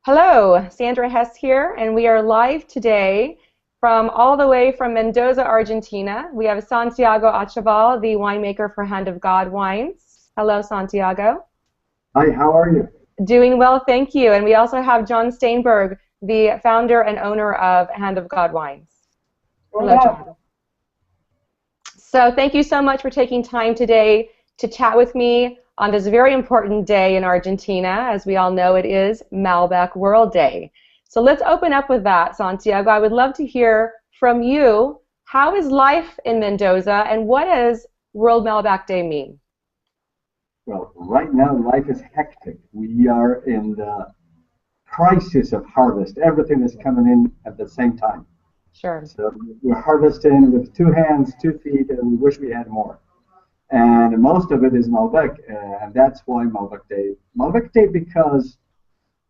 Hello, Sandra Hess here, and we are live today from all the way from Mendoza, Argentina. We have Santiago Achaval, the winemaker for Hand of God Wines. Hello, Santiago. Hi, how are you? Doing well, thank you. And we also have John Staenberg, the founder and owner of Hand of God Wines. Hello, John. So thank you so much for taking time today to chat with me on this very important day in Argentina. As we all know, it is Malbec World Day. So let's open up with that, Santiago. I would love to hear from you, how is life in Mendoza, and what does World Malbec Day mean? Well, right now life is hectic. We are in the crisis of harvest. Everything is coming in at the same time. Sure. So we're harvesting with two hands, 2 feet, and we wish we had more. And most of it is Malbec, and that's why Malbec Day. Malbec Day because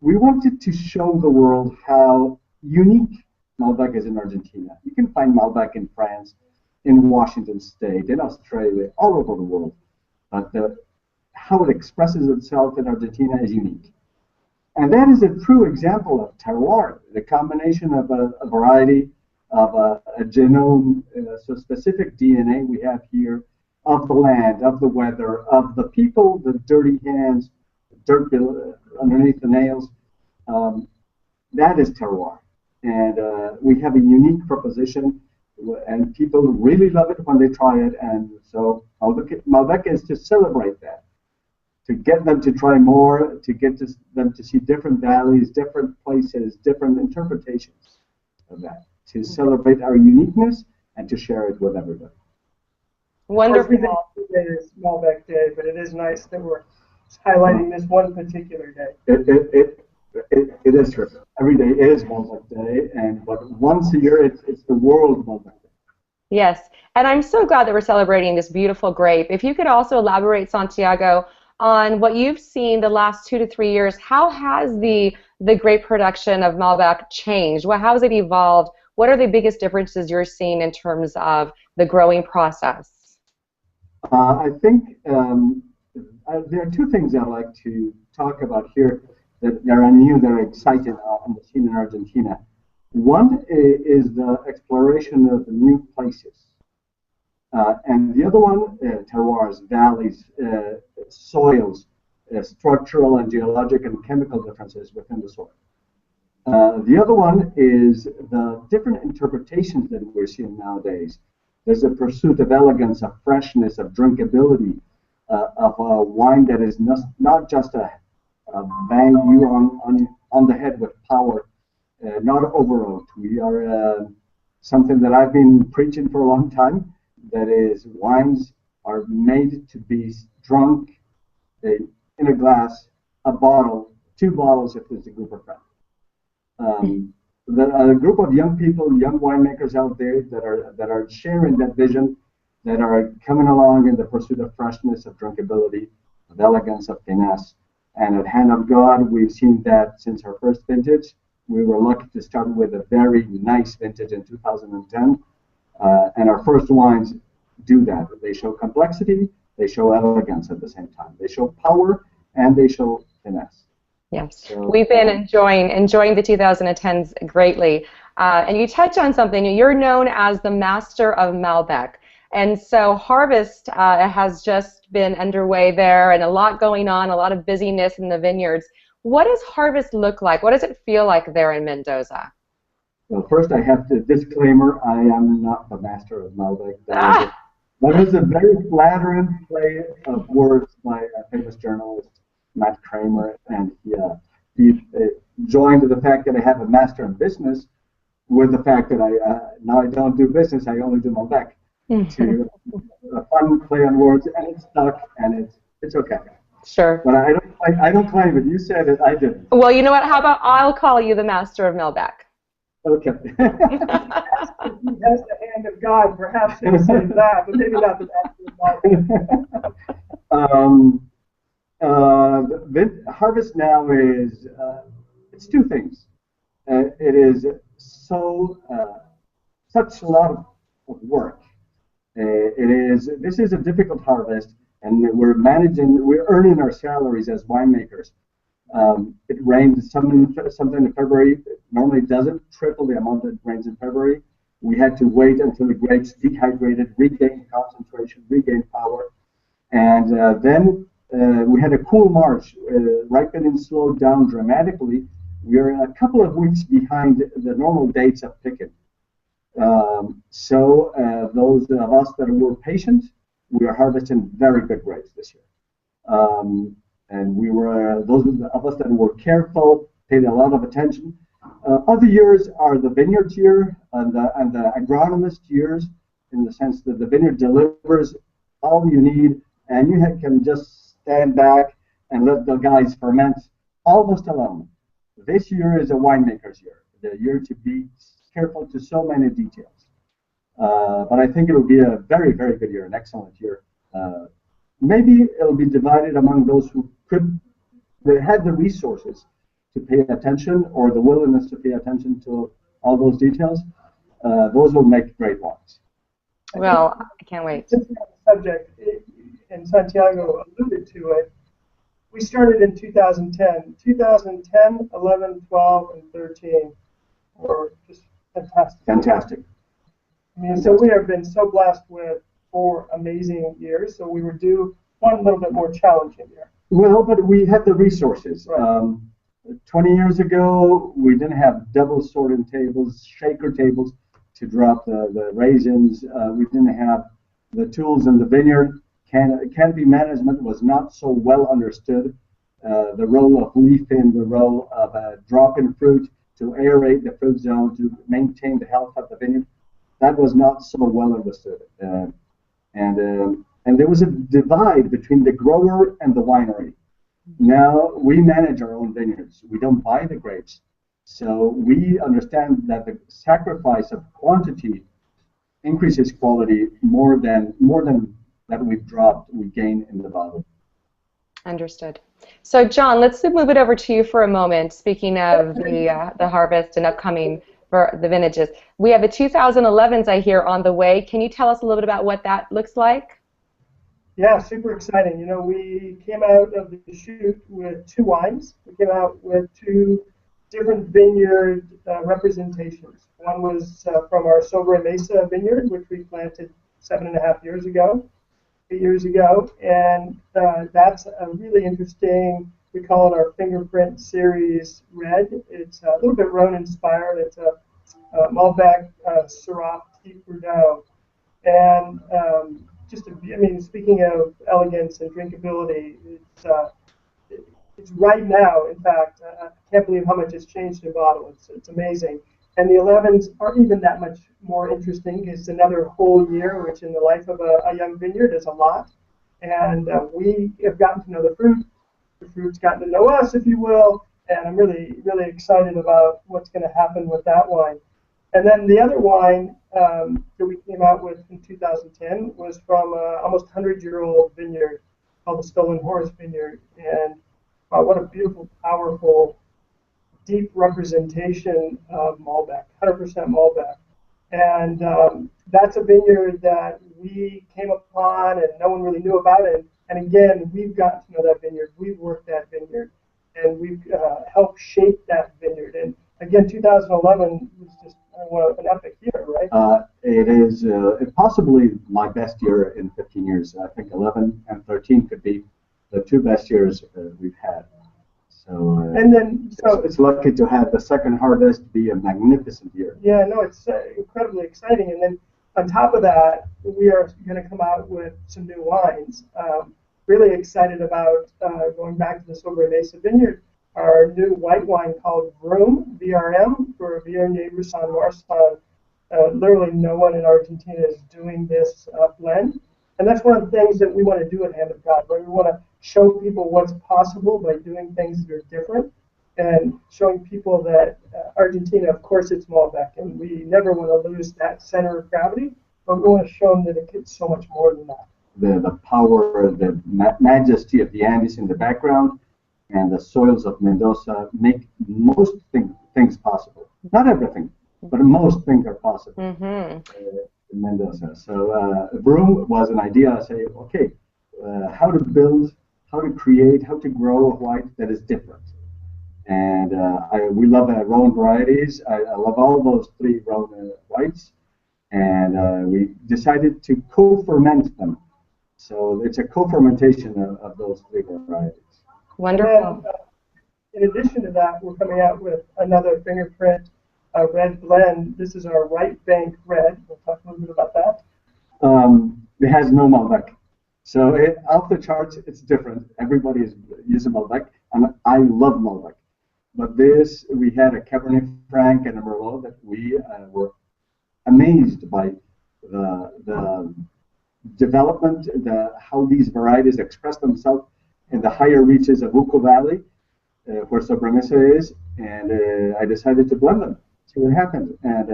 we wanted to show the world how unique Malbec is in Argentina. You can find Malbec in France, in Washington State, in Australia, all over the world. But how it expresses itself in Argentina is unique. And that is a true example of terroir, the combination of a variety of a genome, so specific DNA we have here, of the land, of the weather, of the people, the dirty hands, dirt underneath the nails. That is terroir. And we have a unique proposition, and people really love it when they try it. And so Malbec is to celebrate that, to get them to try more, to get them to see different valleys, different places, different interpretations of that, to celebrate our uniqueness and to share it with everybody. Wonderful. Today is Malbec Day, but it is nice that we're highlighting this one particular day. It is true. Every day is Malbec Day, but once a year it's the World Malbec Day. Yes, and I'm so glad that we're celebrating this beautiful grape. If you could also elaborate, Santiago, on what you've seen the last 2 to 3 years, how has the grape production of Malbec changed? How has it evolved? What are the biggest differences you're seeing in terms of the growing process? I think there are two things I'd like to talk about here that are new, that are exciting on the scene in Argentina. One is the exploration of new places. And the other one, terroirs, valleys, soils, structural and geologic and chemical differences within the soil. The other one is the different interpretations that we're seeing nowadays. There's a pursuit of elegance, of freshness, of drinkability, of a wine that is not just a bang you on the head with power, not over oaked. We are something that I've been preaching for a long time. That is, wines are made to be drunk in a glass, a bottle, 2 bottles if there's a group of friends. A group of young people, young winemakers out there that are sharing that vision, that are coming along in the pursuit of freshness, of drinkability, of elegance, of finesse. And at Hand of God, we've seen that since our first vintage. We were lucky to start with a very nice vintage in 2010. And our first wines do that. They show complexity, they show elegance at the same time. They show power, and they show finesse. Yes, so, we've been enjoying the 2010s greatly. And you touch on something. You're known as the master of Malbec. And so harvest has just been underway there, and a lot going on, a lot of busyness in the vineyards. What does harvest look like? What does it feel like there in Mendoza? Well, first I have to disclaimer, I am not the master of Malbec. That was a very flattering play of words by a famous journalist, Matt Kramer, and he joined the fact that I have a master in business with the fact that now I don't do business, I only do Malbec. To a fun play on words, and it's stuck, and it's okay. Sure. But I don't claim it. You said it, I didn't. Well, you know what? How about I'll call you the master of Malbec? Okay. He has the hand of God, perhaps he says that, but maybe not the master of Malbec. The harvest now is it's two things. It is such a lot of work. This is a difficult harvest, and we're earning our salaries as winemakers It rained sometime in February. It normally doesn't triple the amount that rains in February. We had to wait until the grapes dehydrated, regained concentration, regained power, and then we had a cool March. Ripening slowed down dramatically. We are a couple of weeks behind the normal dates of picking. So those of us that were patient, we are harvesting very good grapes this year. And we were those of us that were careful, paid a lot of attention. Other years are the vineyard year and the agronomist years, in the sense that the vineyard delivers all you need, and you can just stand back and let the guys ferment almost alone. This year is a winemaker's year, the year to be careful to so many details. But I think it will be a very, very good year, an excellent year. Maybe it'll be divided among those who that had the resources to pay attention or the willingness to pay attention to all those details. Those will make great wines. Well, I can't wait. Since we have the subject, and Santiago alluded to it, we started in 2010. 2010, 11, 12, and 13 were just fantastic. Fantastic. I mean, so we have been so blessed with 4 amazing years, so we were due one little bit more challenging year. Well, but we had the resources. Right. 20 years ago, we didn't have double sorting tables, shaker tables to drop the raisins. We didn't have the tools in the vineyard. Canopy management was not so well understood. The role of leafing, the role of dropping fruit to aerate the fruit zone to maintain the health of the vineyard, that was not so well understood. And there was a divide between the grower and the winery. Now we manage our own vineyards. We don't buy the grapes. So we understand that the sacrifice of quantity increases quality more than that we've dropped, we gain in the bottle. Understood. So John, let's move it over to you for a moment. Speaking of the harvest and upcoming for the vintages, we have the 2011s I hear on the way. Can you tell us a little bit about what that looks like? Yeah, super exciting. You know, we came out of the chute with 2 wines. We came out with 2 different vineyard representations. One was from our Sobre Mesa vineyard, which we planted 7.5 years ago, 8 years ago, and that's a really interesting. We call it our Fingerprint Series Red. It's a little bit Rhone inspired. It's a Malbec Syrah Petit Verdot, and I mean, speaking of elegance and drinkability, it's right now. In fact, I can't believe how much has changed in bottle. It's amazing. And the 11s are even that much more interesting. It's another whole year, which in the life of a young vineyard is a lot. And we have gotten to know the fruit. The fruit's gotten to know us, if you will. And I'm really, really excited about what's going to happen with that wine. And then the other wine that we came out with in 2010 was from an almost 100-year-old vineyard called the Stolen Horse Vineyard. And what a beautiful, powerful, deep representation of Malbec, 100% Malbec. And that's a vineyard that we came upon and no one really knew about it. And again, we've gotten to know that vineyard. We've worked that vineyard. And we've helped shape that vineyard. And again, 2011 was just an epic year, right? It is possibly my best year in 15 years. I think 11 and 13 could be the 2 best years we've had. So, it's lucky to have the second harvest be a magnificent year. Yeah, no, it's incredibly exciting. And then on top of that, we are going to come out with some new wines. Really excited about going back to the Sobre Mesa Vineyard. Our new white wine called VRM, VRM, for Viognier Roussanne Marsanne. Literally no one in Argentina is doing this blend. And that's one of the things that we want to do at Hand of God, where we want to show people what's possible by doing things that are different and showing people that Argentina, of course, it's Malbec, and we never want to lose that center of gravity, but we want to show them that it gets so much more than that. The power, the majesty of the Andes in the background, and the soils of Mendoza make most things possible. Not everything, but most things are possible in Mendoza. So Vroom was an idea. I say, okay, how to build, how to create, how to grow a white that is different. And we love Rhone varieties. I love all those three Rhone whites. And we decided to co-ferment them. So it's a co-fermentation of those three varieties. Wonderful. In addition to that, we're coming out with another fingerprint red blend. This is our Right Bank Red. We'll talk a little bit about that. It has no Malbec. So off the charts, it's different. Everybody is using Malbec, and I love Malbec. But this, we had a Cabernet Franc and a Merlot that we were amazed by the development, how these varieties express themselves in the higher reaches of Uco Valley, where Sobremesa is, and I decided to blend them, see what happens. And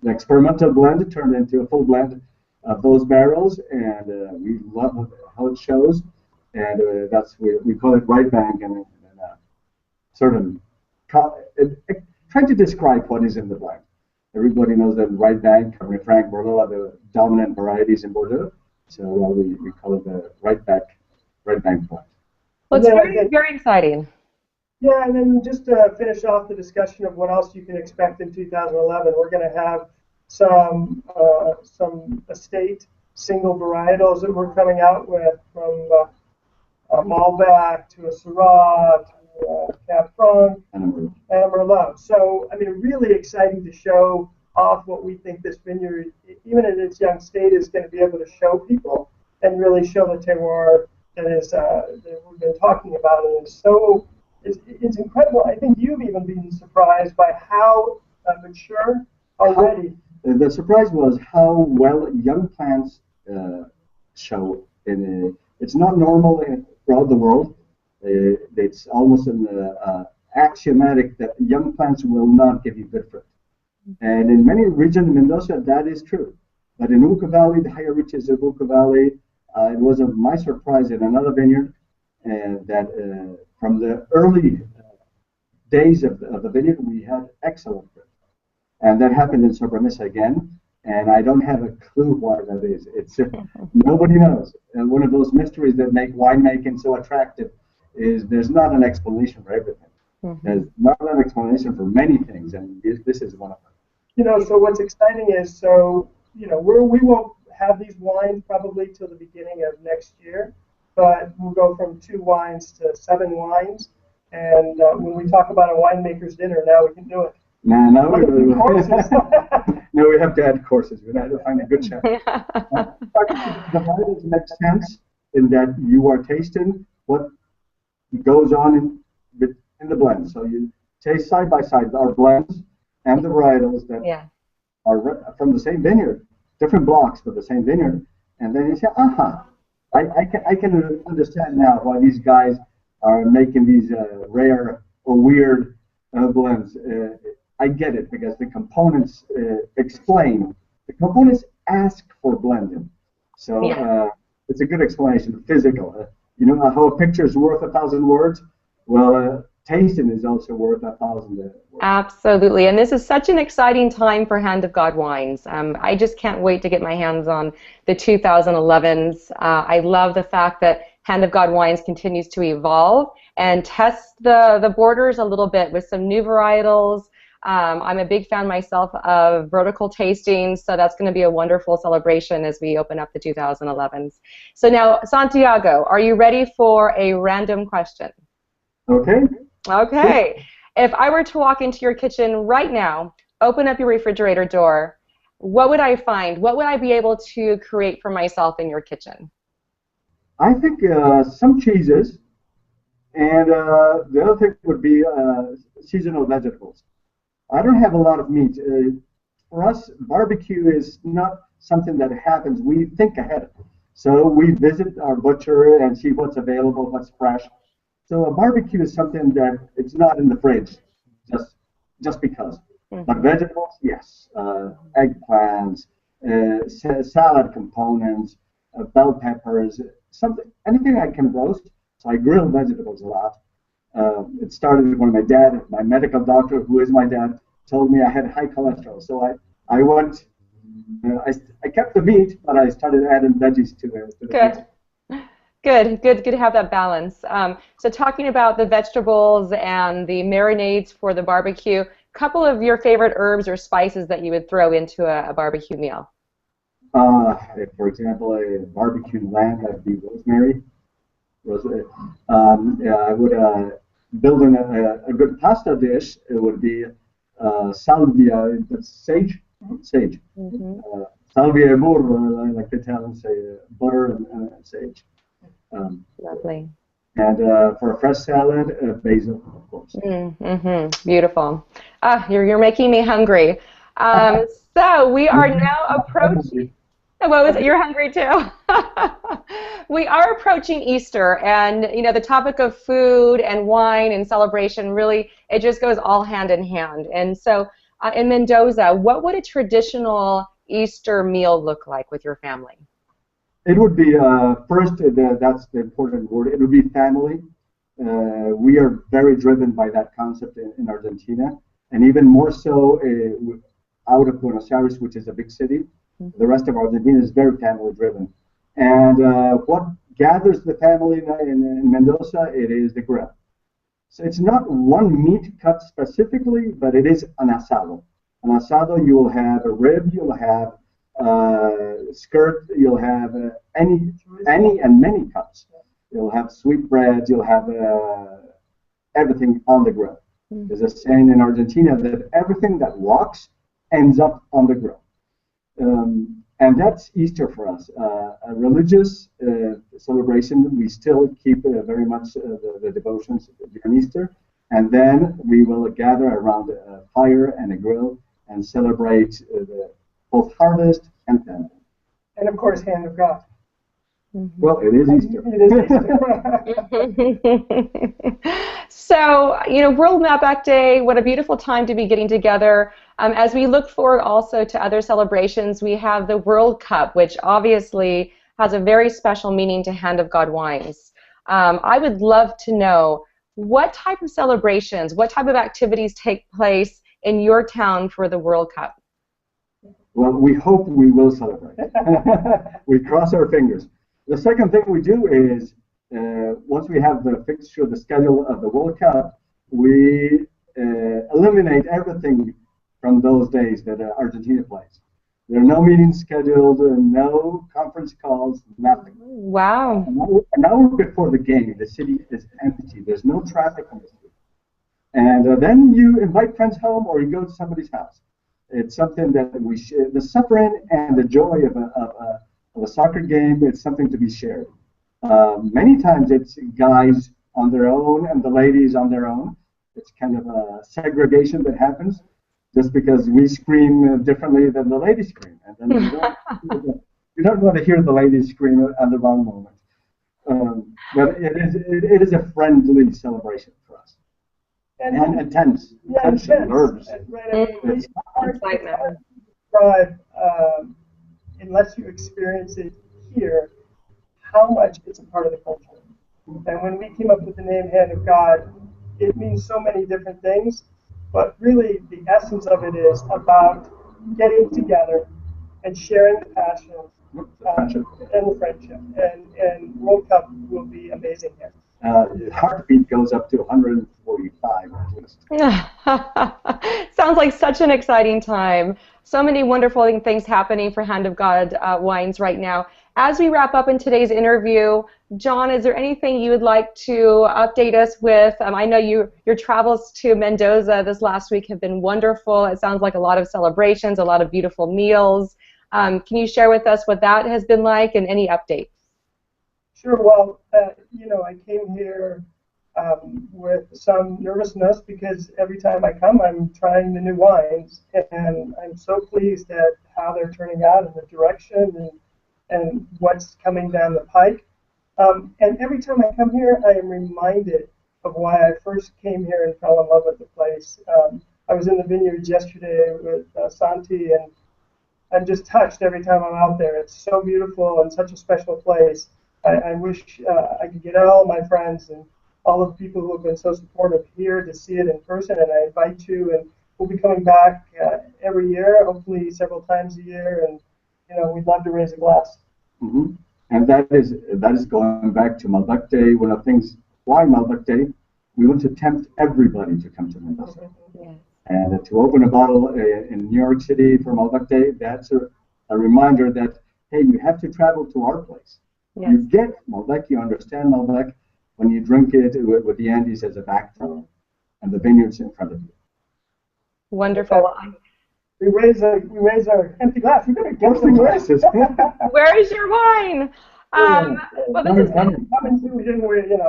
the experimental blend turned into a full blend of those barrels, and we love how it shows, and that's we call it Right Bank, and sort of trying to describe what is in the blend. Everybody knows that Right Bank, Cabernet Franc, Merlot are the dominant varieties in Bordeaux, so we call it the Right Bank blend. Well, it's very, very exciting. Yeah, and then just to finish off the discussion of what else you can expect in 2011, we're going to have some estate single varietals that we're coming out with, from a Malbec to a Syrah to a Cab Franc and a Merlot. So, I mean, really exciting to show off what we think this vineyard, even in its young state, is going to be able to show people and really show the terroir that we've been talking about. And it's incredible. I think you've even been surprised by how mature already. The surprise was how well young plants show. It's not normal throughout the world. It's almost axiomatic that young plants will not give you good fruit. And in many regions in Mendoza, that is true. But in Uco Valley, the higher reaches of Uco Valley, it was my surprise in another vineyard that from the early days of the vineyard, we had excellent fruit. And that happened in Sobremesa again, and I don't have a clue why that is. It's nobody knows. And one of those mysteries that make winemaking so attractive is there's not an explanation for everything. There's not an explanation for many things, and this is one of them. You know, so what's exciting is, we won't have these wines probably till the beginning of next year, but we'll go from 2 wines to 7 wines, and when we talk about a winemaker's dinner, now we can do it. No, we have to add courses. We have to find a good chef. The varieties make sense in that you are tasting what goes on in the blend. So you taste side by side our blends and the varietals that are from the same vineyard, different blocks but the same vineyard, and then you say, I can understand now why these guys are making these rare or weird blends. I get it, because the components explain. The components ask for blending. So it's a good explanation, physical. You know how a picture is worth 1,000 words? Well, tasting is also worth 1,000 words. Absolutely, and this is such an exciting time for Hand of God wines. I just can't wait to get my hands on the 2011s. I love the fact that Hand of God wines continues to evolve and test the borders a little bit with some new varietals. I'm a big fan myself of vertical tastings, so that's going to be a wonderful celebration as we open up the 2011s. So now, Santiago, are you ready for a random question? Okay. Okay. If I were to walk into your kitchen right now, open up your refrigerator door, what would I find? What would I be able to create for myself in your kitchen? I think some cheeses, and the other thing would be seasonal vegetables. I don't have a lot of meat. For us, barbecue is not something that happens. We think ahead. So we visit our butcher and see what's available, what's fresh. So a barbecue is something that it's not in the fridge, just because. But vegetables, yes. Eggplants, salad components, bell peppers, anything I can roast. So I grill vegetables a lot. It started when my medical doctor, who is my dad, told me I had high cholesterol. So I went, I kept the meat, but I started adding veggies to it. Good. Good to have that balance. So talking about the vegetables and the marinades for the barbecue, a couple of your favorite herbs or spices that you would throw into a barbecue meal. For example, a barbecued lamb, that'd be rosemary. Rosemary. Yeah, I would build a good pasta dish. It would be salvia, that's sage, sage. Salvia e burro, like the Italians say, butter and sage. Lovely. And for a fresh salad, basil, of course. Beautiful. You're making me hungry. So we are now approaching. What was it? You're hungry too. We are approaching Easter, and you know the topic of food and wine and celebration really it just goes all hand in hand. And so in Mendoza, what would a traditional Easter meal look like with your family? It would be first. That's the important word. It would be family. We are very driven by that concept in Argentina, and even more so out of Buenos Aires, which is a big city. The rest of Argentina is very family driven. And what gathers the family in Mendoza, it is the grill. So it's not one meat cut specifically, but it is an asado. An asado, you will have a rib, you'll have skirt, you'll have any and many cuts. You'll have sweetbread, you'll have everything on the grill. There's a saying in Argentina that everything that walks ends up on the grill. And that's Easter for us, a religious celebration. We still keep very much the devotions during Easter, and then we will gather around a fire and a grill and celebrate both harvest and family. And of course, hand of God. Well, it is Easter. It is Easter. So, you know, World Outback Day, what a beautiful time to be getting together. As we look forward also to other celebrations, we have the World Cup, which obviously has a very special meaning to Hand of God Wines. I would love to know what type of celebrations, what type of activities take place in your town for the World Cup? Well, we hope we will celebrate. We cross our fingers. The second thing we do is, once we have the fixture, the schedule of the World Cup, we eliminate everything from those days that Argentina plays. There are no meetings scheduled, no conference calls, nothing. Wow. An hour before the game, the city is empty. There's no traffic on the street. And then you invite friends home or you go to somebody's house. It's something that we share. The suffering and the joy of a soccer game, it's something to be shared. Many times it's guys on their own and the ladies on their own. It's kind of a segregation that happens just because we scream differently than the ladies scream. And then you don't want to hear the ladies scream at the wrong moment. But it is a friendly celebration for us. And intense. Yeah, intense. Nerves. Right. I mean, it's hard to describe, unless you experience it here, how much it's a part of the culture. And when we came up with the name Hand of God, it means so many different things, but really the essence of it is about getting together and sharing the passion and the friendship. And World Cup will be amazing here. Heartbeat goes up to 145 at least. Sounds like such an exciting time. So many wonderful things happening for Hand of God Wines right now. As we wrap up in today's interview, John, is there anything you would like to update us with? I know your travels to Mendoza this last week have been wonderful. It sounds like a lot of celebrations, a lot of beautiful meals. Can you share with us what that has been like and any updates? Sure. Well, I came here with some nervousness because every time I come, I'm trying the new wines, and I'm so pleased at how they're turning out and the direction and what's coming down the pike. And every time I come here, I am reminded of why I first came here and fell in love with the place. I was in the vineyards yesterday with Santi, and I'm just touched every time I'm out there. It's so beautiful and such a special place. I wish I could get all my friends and all of the people who have been so supportive here to see it in person, and I invite you, and we'll be coming back every year, hopefully several times a year, and we'd love to raise a glass. Mm-hmm. And that is going back to Malbec Day. One of the things, why Malbec Day? We want to tempt everybody to come to Mendoza. Yeah. And to open a bottle in New York City for Malbec Day, that's a reminder that, hey, you have to travel to our place. Yes. You get Malbec, you understand Malbec when you drink it with the Andes as a backdrop and the vineyards in front of you. Wonderful. We raise our empty glass. We better get some glasses. Where is your wine? Well, this is coming soon.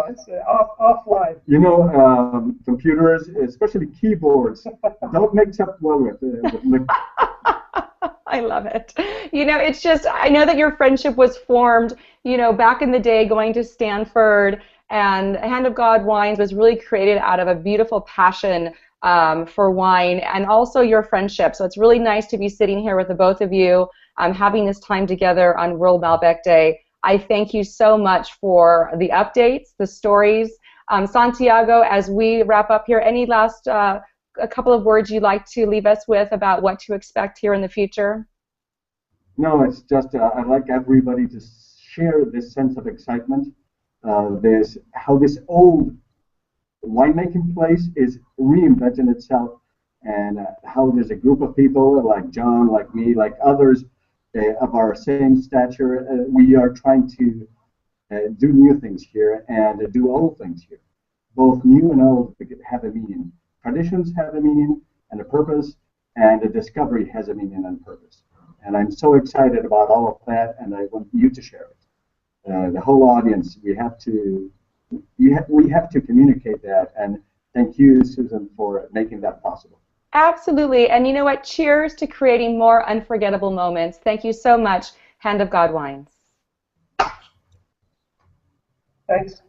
It's offline. You know, computers, especially keyboards, don't mix up well with liquid. I love it. You know, it's just, I know that your friendship was formed, back in the day going to Stanford, and Hand of God Wines was really created out of a beautiful passion for wine and also your friendship. So it's really nice to be sitting here with the both of you, having this time together on World Malbec Day. I thank you so much for the updates, the stories. Santiago, as we wrap up here, any last a couple of words you'd like to leave us with about what to expect here in the future? No, it's just I'd like everybody to share this sense of excitement. How this old winemaking place is reinventing itself, and how there's a group of people like John, like me, like others of our same stature. We are trying to do new things here and do old things here. Both new and old have a meaning. Traditions have a meaning and a purpose, and a discovery has a meaning and purpose. And I'm so excited about all of that, and I want you to share it. The whole audience, we have to communicate that, and thank you, Susan, for making that possible. Absolutely, and you know what? Cheers to creating more unforgettable moments. Thank you so much, Hand of God Wines. Thanks.